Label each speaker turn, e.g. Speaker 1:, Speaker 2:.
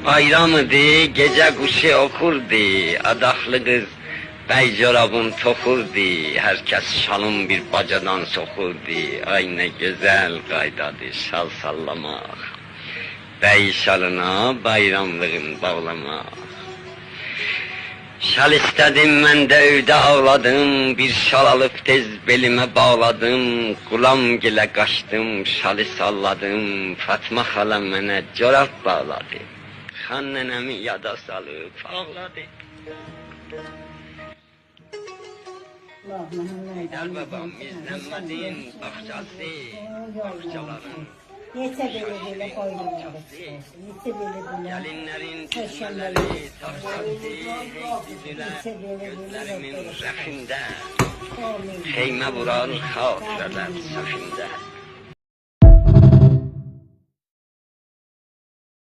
Speaker 1: Bayramıdı, gece kuşu okurdu, adaklı kız bey corabın tokurdu, herkes şalın bir bacadan sokurdu, ay ne güzel qaydadır şal sallamaq, bey şalına bayramlığın bağlamaq. Şal istedim mən də evdə ağladım, bir şal alıp tez belime bağladım, Qulam gilə qaçdım, şalı salladım, Fatma xala mənə corab bağladı, xan nənəmi yada salıb ağladı. Heydər babam izlənmədin baxçası, baxçaların
Speaker 2: Neçə belə qoymamaq istəyirsin, neçə belə
Speaker 1: gəlinlərin düşmələri taxşatdı, gözlərimin rəxində, xeymə vuran xatirələr səfində.